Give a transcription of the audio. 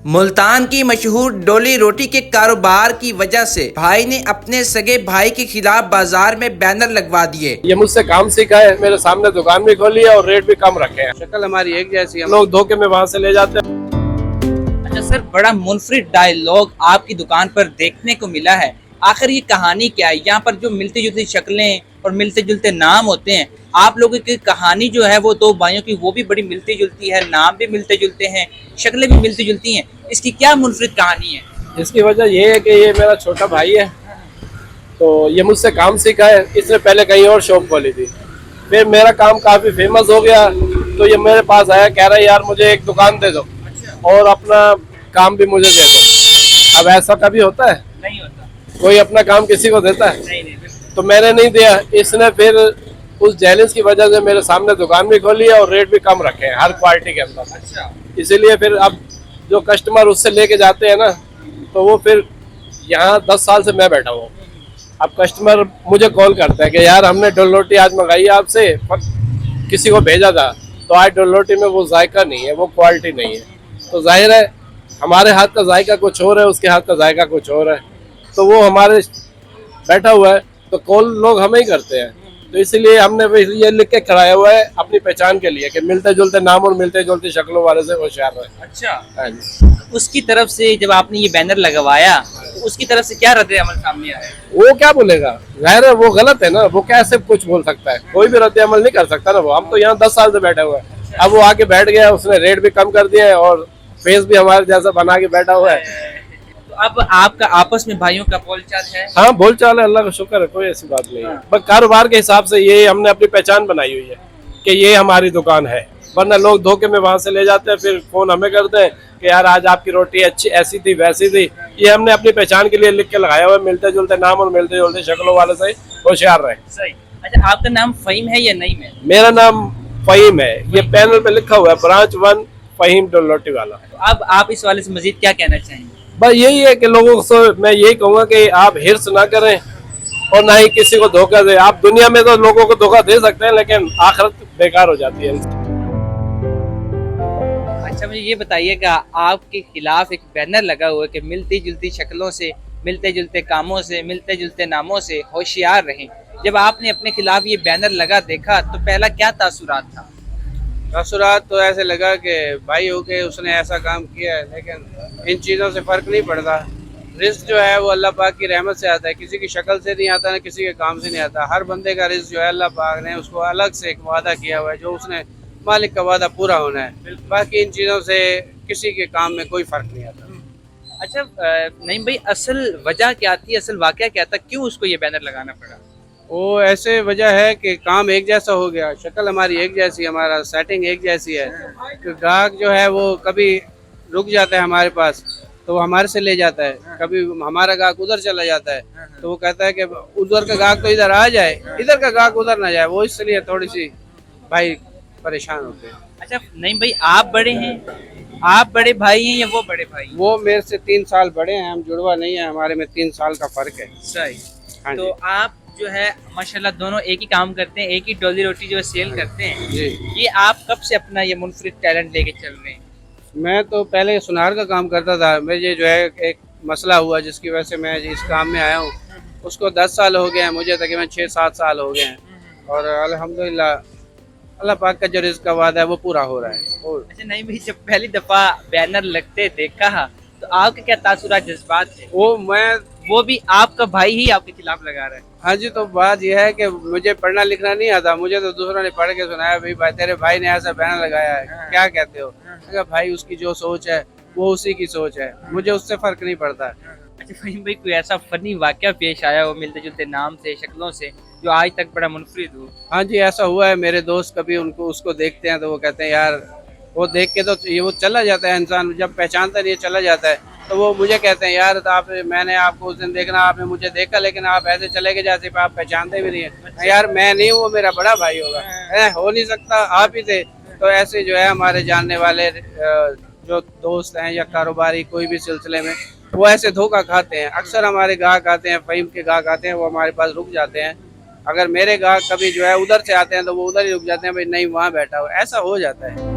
मुल्तान की मशहूर डोली रोटी के कारोबार की वजह से भाई ने अपने सगे भाई के खिलाफ बाजार में बैनर लगवा दिए। ये मुझसे काम सीखा है, मेरे सामने दुकान भी खोली है और रेट भी कम रखे हैं। शक्ल हमारी एक जैसी है, लोग धोखे में वहाँ से ले जाते हैं। अच्छा सर, बड़ा मुनफरिद डायलॉग आपकी दुकान पर देखने को मिला है। आखिर ये कहानी क्या है? यहाँ पर जो मिलती जुलती शक्लें और मिलते जुलते नाम होते हैं, आप लोगों की कहानी जो है वो दो भाइयों की वो भी बड़ी मिलती जुलती है, नाम भी मिलते जुलते हैं, शक्लें भी मिलती जुलती हैं। इसकी क्या मुनफरिद कहानी है? इसकी वजह ये है कि ये मेरा छोटा भाई है, तो ये मुझसे काम सीखा है। इसने पहले कहीं और शॉप खोली थी, फिर मेरा काम काफी फेमस हो गया तो ये मेरे पास आया, कह रहा है यार मुझे एक दुकान दे दो और अपना काम भी मुझे दे दो। अब ऐसा कभी होता है? नहीं होता। कोई अपना काम किसी को देता है? नहीं। तो मैंने नहीं दिया। इसने फिर उस जेलस की वजह से मेरे सामने दुकान भी खोली है और रेट भी कम रखे हैं हर क्वालिटी के अंदर। अच्छा। इसीलिए फिर अब जो कस्टमर उससे लेके जाते हैं ना, तो वो फिर यहाँ 10 साल से मैं बैठा हूँ। अब कस्टमर मुझे कॉल करता है कि यार हमने डोल रोटी आज मंगाई आपसे, पर किसी को भेजा था तो आज डोल रोटी में वो जायका नहीं है, वो क्वालिटी नहीं है। तो जाहिर है हमारे हाथ का जायका कुछ और है, उसके हाथ का जायका कुछ और है, तो वो हमारे बैठा हुआ है तो कॉल लोग हमें ही करते हैं। तो इसीलिए हमने ये लिख के कराया हुआ है अपनी पहचान के लिए कि मिलते जुलते नाम और मिलते जुलते शक्लों वाले से होशियार रहे। अच्छा। हाँ जी। उसकी तरफ से जब आपने ये बैनर लगवाया तो उसकी तरफ से क्या रद्द अमल सामने आया? वो क्या बोलेगा? जाहिर है वो गलत है ना, वो कैसे कुछ बोल सकता है? कोई भी रद्द अमल नहीं कर सकता ना वो। हम तो यहाँ 10 साल से बैठे हुए हैं। अब वो आके बैठ गया, उसने रेट भी कम कर दिया है और फेस भी हमारे जैसा बना के बैठा हुआ है। तो अब आपका आपस में भाइयों का बोलचाल है? हाँ बोलचाल है, अल्लाह का शुक्र है, कोई ऐसी बात नहीं है। बस कारोबार के हिसाब से ये हमने अपनी पहचान बनाई हुई है कि ये हमारी दुकान है, वरना लोग धोखे में वहाँ से ले जाते हैं, फिर फोन हमें करते हैं कि यार आज आपकी रोटी अच्छी ऐसी थी वैसी थी। ये हमने अपनी पहचान के लिए लिख के लगाया हुआ है, मिलते जुलते नाम और मिलते जुलते शक्लों वाले से होशियार रहे। सही। अच्छा, आपका नाम फहीम है या नहीं है? मेरा नाम फहीम है, ये पैनल पे लिखा हुआ है, ब्रांच 1 फहीम डोल रोटी वाला। तो अब आप इस वाले से मजीद क्या कहना चाहेंगे? बस यही है कि लोगों से मैं यही कहूँगा कि आप हिर्स ना करें और ना ही किसी को धोखा दे। आप दुनिया में तो लोगों को धोखा दे सकते हैं, लेकिन आखिरत बेकार हो जाती है। अच्छा, मुझे ये बताइएगा, आपके खिलाफ एक बैनर लगा हुआ है कि मिलती जुलती शक्लों से, मिलते जुलते कामों से, मिलते जुलते नामों से होशियार रहें। जब आपने अपने खिलाफ ये बैनर लगा देखा तो पहला क्या तासुरात था? तासुरात तो ऐसे लगा कि भाई हो के उसने ऐसा काम किया है, लेकिन इन चीज़ों से फ़र्क नहीं पड़ता। रिस्क जो है वो अल्लाह पाक की रहमत से आता है, किसी की शक्ल से नहीं आता, ना किसी के काम से नहीं आता। हर बंदे का रिस्क जो है अल्लाह पाक ने उसको अलग से एक वादा किया हुआ है, जो उसने मालिक का वादा पूरा होना है। बाकी इन चीज़ों से किसी के काम में कोई फ़र्क नहीं आता। अच्छा नहीं भाई, असल वजह क्या थी, असल वाकया क्या था, क्यों उसको ये बैनर लगाना पड़ा? वो ऐसे वजह है कि काम एक जैसा हो गया, शक्ल हमारी एक जैसी, हमारा सेटिंग एक जैसी है। तो ग्राहक जो है वो कभी रुक जाता है हमारे पास तो वो हमारे से ले जाता है, कभी हमारा ग्राहक उधर चला जाता है तो वो कहता है कि उधर का ग्राहक तो इधर आ जाए, इधर का ग्राहक उधर ना जाए। वो इसलिए थोड़ी सी भाई परेशान होते हैं। अच्छा नहीं भाई, आप बड़े हैं, आप बड़े भाई हैं या वो बड़े भाई? वो मेरे से 3 साल बड़े हैं, हम जुड़वा नहीं है, हमारे में 3 साल का फर्क है। सही। हाँ तो जी। आप जो है माशाल्लाह दोनों एक ही काम करते हैं, एक ही डोली रोटी जो है सेल करते हैं जी। ये आप कब से अपना ये मुनफरिद टैलेंट लेके चल रहे हैं? मैं तो पहले सुनार का काम करता था, मुझे जो है एक मसला हुआ जिसकी वजह से मैं इस काम में आया हूँ। उसको 10 साल हो गए हैं, मुझे तकरीबन 6-7 साल हो गए हैं और अल्हम्दुलिल्लाह अल्लाह पाक का जो रिज़्क़ का वादा है वो पूरा हो रहा है। और अच्छा नहीं भाई, जब पहली दफा बैनर लगते देखा तो आपके क्या तासुरात जज्बात थे? वो भी आपका भाई ही आपके खिलाफ लगा रहा है। हाँ जी, तो बात यह है कि मुझे पढ़ना लिखना नहीं आता, मुझे तो दूसरों ने पढ़ के सुनाया, भाई तेरे भाई ने ऐसा बैनर लगाया है, क्या कहते हो? अगर भाई उसकी जो सोच है वो उसी की सोच है, मुझे उससे फ़र्क नहीं पड़ता। अच्छा फहीम भाई, कोई ऐसा फनी वाकया पेश आया हो मिलते जुलते नाम से, शक्लों से, जो आज तक बड़ा मुनफरिद हो? हाँ जी, ऐसा हुआ है। मेरे दोस्त कभी उसको देखते हैं तो वो कहते हैं यार, वो देख के तो ये वो चला जाता है इंसान, जब पहचानता नहीं चला जाता है, तो वो मुझे कहते हैं यार मैंने आपको उस दिन देखना, आपने मुझे देखा लेकिन आप ऐसे चले गए जैसे आप पहचानते भी नहीं है। यार मैं नहीं हूँ, मेरा बड़ा भाई होगा, हो नहीं सकता, आप ही थे। तो ऐसे जो है हमारे जानने वाले जो दोस्त हैं या कारोबारी कोई भी सिलसिले में, वो ऐसे धोखा खाते हैं। अक्सर हमारे ग्राहक आते हैं, फहीम के ग्राहक आते हैं, वो हमारे पास रुक जाते हैं। अगर मेरे ग्राहक कभी जो है उधर से आते हैं तो वो उधर ही रुक जाते हैं, भाई नहीं वहाँ बैठा हो, ऐसा हो जाता है।